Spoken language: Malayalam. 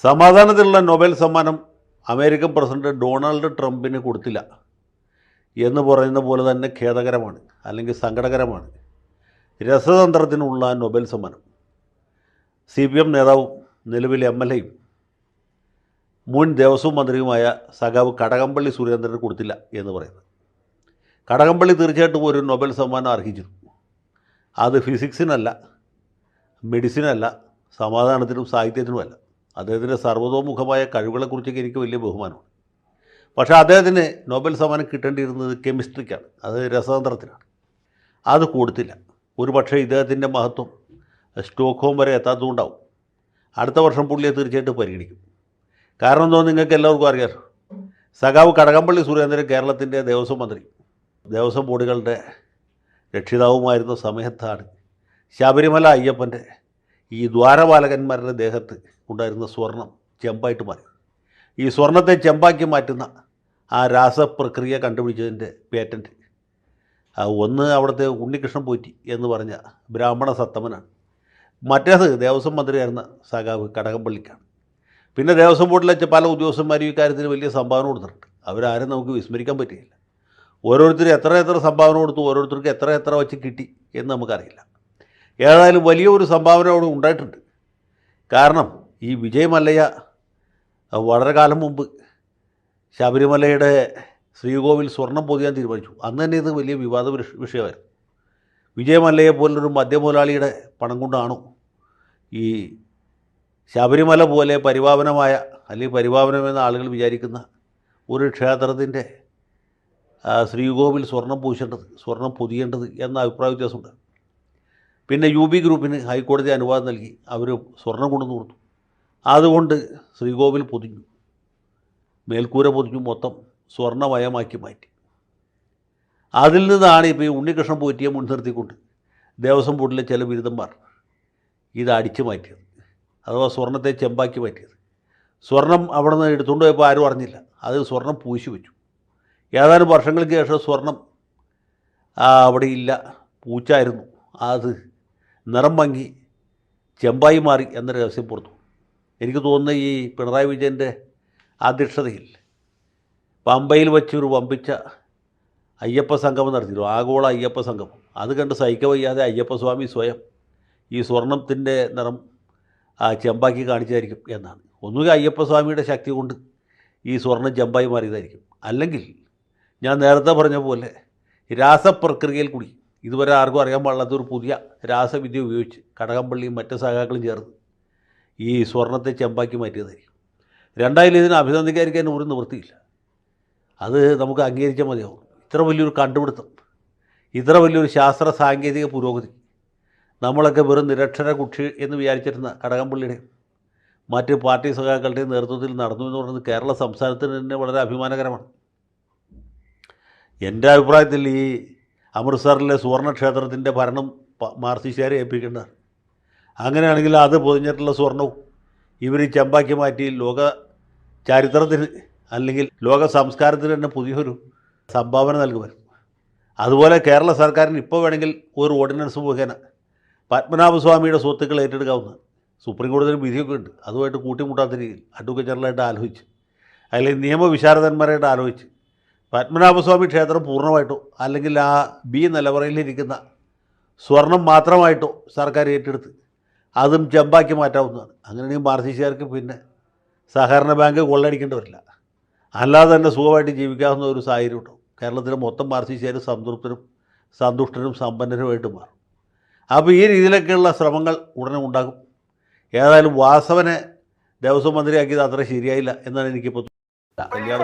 സമാധാനത്തിലുള്ള നൊബേൽ സമ്മാനം അമേരിക്കൻ പ്രസിഡന്റ് ഡൊണാൾഡ് ട്രംപിന് കൊടുത്തില്ല എന്ന് പറയുന്ന പോലെ തന്നെ ഖേദകരമാണ്, അല്ലെങ്കിൽ സങ്കടകരമാണ്. രസതന്ത്രത്തിനുള്ള നൊബേൽ സമ്മാനം CPM നേതാവും നിലവിലെ MLAയും മുൻ ദേവസ്വം മന്ത്രിയുമായ സഖാവ് കടകംപള്ളി സുരേന്ദ്രന് കൊടുത്തില്ല എന്ന് പറയുന്നത്. കടകംപള്ളി തീർച്ചയായിട്ടും ഒരു നൊബേൽ സമ്മാനം അർഹിച്ചിരുന്നു. അത് ഫിസിക്സിനല്ല, മെഡിസിനല്ല, സമാധാനത്തിനും സാഹിത്യത്തിനുമല്ല. അദ്ദേഹത്തിൻ്റെ സർവ്വതോമുഖമായ കഴിവുകളെക്കുറിച്ചൊക്കെ എനിക്ക് വലിയ ബഹുമാനമാണ്. പക്ഷേ അദ്ദേഹത്തിന് നൊബേൽ സമ്മാനം കിട്ടേണ്ടിയിരുന്നത് കെമിസ്ട്രിക്കാണ്, അത് രസതന്ത്രത്തിനാണ്. അത് കൊടുത്തില്ല. ഒരു പക്ഷേ ഇദ്ദേഹത്തിൻ്റെ മഹത്വം സ്റ്റോക്ക്ഹോം വരെ എത്താത്തതുകൊണ്ടാവും. അടുത്ത വർഷം പുള്ളിയെ തീർച്ചയായിട്ടും പരിഗണിക്കും. കാരണം എന്തോ നിങ്ങൾക്ക് എല്ലാവർക്കും അറിയാമല്ലോ, സഖാവ് കടകംപള്ളി സുരേന്ദ്രൻ കേരളത്തിൻ്റെ ദേവസ്വം മന്ത്രി, ദേവസ്വം ബോർഡുകളുടെ രക്ഷിതാവുമായിരുന്ന സമയത്താണ് ശബരിമല അയ്യപ്പൻ്റെ ഈ ദ്വാരപാലകന്മാരുടെ ദേഹത്ത് ഉണ്ടായിരുന്ന സ്വർണം ചെമ്പായിട്ട് മാറി. ഈ സ്വർണത്തെ ചെമ്പാക്കി മാറ്റുന്ന ആ രാസപ്രക്രിയ കണ്ടുപിടിച്ചതിൻ്റെ പേറ്റൻറ്റ് ഒന്ന് അവിടുത്തെ ഉണ്ണികൃഷ്ണൻ പോറ്റി എന്ന് പറഞ്ഞ ബ്രാഹ്മണ സത്തമനാണ്. മറ്റേത് ദേവസ്വം മന്ത്രിയായിരുന്ന സഖാവ് കടകംപള്ളിക്കാണ്. പിന്നെ ദേവസ്വം ബോർഡിലെ പല ഉദ്യോഗസ്ഥന്മാരും ഇക്കാര്യത്തിൽ വലിയ സംഭാവന കൊടുത്തിട്ടുണ്ട്. അവരാരും നമുക്ക് വിസ്മരിക്കാൻ പറ്റുകയില്ല. ഓരോരുത്തരും എത്ര സംഭാവന കൊടുത്തു, ഓരോരുത്തർക്ക് എത്ര വച്ച് കിട്ടി എന്ന് നമുക്കറിയില്ല. ഏതായാലും വലിയൊരു സംഭാവന അവിടെ ഉണ്ടായിട്ടുണ്ട്. കാരണം ഈ വിജയ് മല്ലയ്യ വളരെ കാലം മുമ്പ് ശബരിമലയുടെ ശ്രീകോവിൽ സ്വർണം പൊതിയാൻ തീരുമാനിച്ചു. അന്ന് തന്നെ ഇത് വലിയ വിവാദ വിഷയമായിരുന്നു. വിജയ് മല്ലയെ പോലൊരു മദ്യമുതലാളിയുടെ പണം കൊണ്ടാണോ ഈ ശബരിമല പോലെ പരിപാവനമായ, അല്ലെങ്കിൽ പരിപാവനമെന്ന ആളുകൾ വിചാരിക്കുന്ന ഒരു ക്ഷേത്രത്തിൻ്റെ ശ്രീകോവിൽ സ്വർണം പൂശേണ്ടത്, സ്വർണം പൊതിയേണ്ടത് എന്ന അഭിപ്രായ വ്യത്യാസമുണ്ട്. പിന്നെ UB ഗ്രൂപ്പിന് ഹൈക്കോടതി അനുവാദം നൽകി അവർ സ്വർണം കൊണ്ടുവന്ന് കൊടുത്തു. അതുകൊണ്ട് ശ്രീകോവിൽ പൊതിഞ്ഞു, മേൽക്കൂര പൊതിഞ്ഞു, മൊത്തം സ്വർണ്ണമയമാക്കി മാറ്റി. അതിൽ നിന്നാണ് ഇപ്പോൾ ഈ ഉണ്ണികൃഷ്ണൻ പോറ്റിയെ മുൻനിർത്തിക്കൊണ്ട് ദേവസ്വം ബോർഡിലെ ചില ബിരുദന്മാർ ഇത് അടിച്ചു മാറ്റിയത്, അഥവാ സ്വർണത്തെ ചെമ്പാക്കി മാറ്റിയത്. സ്വർണം അവിടെ നിന്ന് എടുത്തുകൊണ്ട് പോയപ്പോൾ ആരും അറിഞ്ഞില്ല. അത് സ്വർണം പൂശി വെച്ചു. ഏതാനും വർഷങ്ങൾക്ക് ശേഷം സ്വർണം അവിടെ ഇല്ല, പൂച്ചായിരുന്നു. അത് നിറം മങ്ങി ചെമ്പായി മാറി എന്ന രഹസ്യം പുറത്തു. എനിക്ക് തോന്നുന്നു ഈ പിണറായി വിജയൻ്റെ അധ്യക്ഷതയിൽ പമ്പയിൽ വെച്ചൊരു വമ്പിച്ച അയ്യപ്പ സംഗമം നടത്തിയിരുന്നു, ആഗോള അയ്യപ്പ സംഗമം. അത് കണ്ട് സഹിക്കവയ്യാതെ അയ്യപ്പസ്വാമി സ്വയം ഈ സ്വർണത്തിൻ്റെ നിറം ചെമ്പാക്കി കാണിച്ചായിരിക്കും എന്നാണ്. ഒന്നുകിൽ അയ്യപ്പസ്വാമിയുടെ ശക്തി കൊണ്ട് ഈ സ്വർണം ചെമ്പായി മാറിയതായിരിക്കും, അല്ലെങ്കിൽ ഞാൻ നേരത്തെ പറഞ്ഞ പോലെ രാസപ്രക്രിയയിൽ കൂടി ഇതുവരെ ആർക്കും അറിയാൻ പാടില്ലാത്തൊരു പുതിയ രാസവിദ്യ ഉപയോഗിച്ച് കടകംപള്ളിയും മറ്റ് സഖാക്കളും ചേർന്ന് ഈ സ്വർണത്തെ ചെമ്പാക്കി മാറ്റിയതായിരിക്കും. രണ്ടായാലും ഇതിനെ അഭിനന്ദിക്കാതിരിക്കാൻ ഒരു നിവൃത്തിയില്ല. അത് നമുക്ക് അംഗീകരിച്ചാൽ മതിയാവും. ഇത്ര വലിയൊരു കണ്ടുപിടുത്തം, ഇത്ര വലിയൊരു ശാസ്ത്ര സാങ്കേതിക പുരോഗതി നമ്മളൊക്കെ വെറും നിരക്ഷര കുക്ഷി എന്ന് വിചാരിച്ചിരുന്ന കടകംപള്ളിയുടെയും മറ്റ് പാർട്ടി സഖാക്കളുടെയും നേതൃത്വത്തിൽ നടന്നു എന്ന് പറയുന്നത് കേരള സംസ്ഥാനത്തിന് തന്നെ വളരെ അഭിമാനകരമാണ്. എൻ്റെ അഭിപ്രായത്തിൽ ഈ അമൃത്സറിലെ സുവർണക്ഷേത്രത്തിൻ്റെ ഭരണം മാർസിസ്റ്റുകാരെ ഏൽപ്പിക്കേണ്ടതാണ്. അങ്ങനെയാണെങ്കിൽ അത് പൊതിഞ്ഞിട്ടുള്ള സ്വർണവും ഇവർ ചെമ്പാക്കി മാറ്റി ലോക ചരിത്രത്തിന്, അല്ലെങ്കിൽ ലോക സംസ്കാരത്തിന് തന്നെ പുതിയൊരു സംഭാവന നൽകുമായിരുന്നു. അതുപോലെ കേരള സർക്കാരിന് ഇപ്പോൾ വേണമെങ്കിൽ ഒരു ഓർഡിനൻസ് മുഖേന പത്മനാഭസ്വാമിയുടെ സ്വത്തുക്കൾ ഏറ്റെടുക്കാവുന്നതാണ്. സുപ്രീം കോടതിയിൽ വിധിയൊക്കെ ഉണ്ട്. അതുമായിട്ട് കൂട്ടിമുട്ടാത്ത രീതിയിൽ അഡ്വക്കേറ്റ് ജനറലായിട്ട് ആലോചിച്ച്, അല്ലെങ്കിൽ നിയമവിശാരദന്മാരായിട്ട് ആലോചിച്ച് പത്മനാഭസ്വാമി ക്ഷേത്രം പൂർണ്ണമായിട്ടോ അല്ലെങ്കിൽ ആ B നിലവറയിലിരിക്കുന്ന സ്വർണം മാത്രമായിട്ടോ സർക്കാർ ഏറ്റെടുത്ത് അതും ചെമ്പാക്കി മാറ്റാവുന്നതാണ്. അങ്ങനെയാണെങ്കിൽ മാർസിസ്റ്റുകാർക്ക് പിന്നെ സഹകരണ ബാങ്ക് കൊള്ളടിക്കേണ്ടി വരില്ല. അല്ലാതെ തന്നെ സുഖമായിട്ട് ജീവിക്കാവുന്ന ഒരു സാഹചര്യം ഉണ്ടാവും. കേരളത്തിലെ മൊത്തം മാർസിസ്റ്റുകാർ സംതൃപ്തരും സന്തുഷ്ടരും സമ്പന്നരുമായിട്ട് മാറും. അപ്പോൾ ഈ രീതിയിലൊക്കെയുള്ള ശ്രമങ്ങൾ ഉടനെ ഉണ്ടാകും. ഏതായാലും വാസവനെ ദേവസ്വം മന്ത്രിയാക്കിയത് അത്ര ശരിയായില്ല എന്നാണ് എനിക്കിപ്പോൾ. കല്യാണ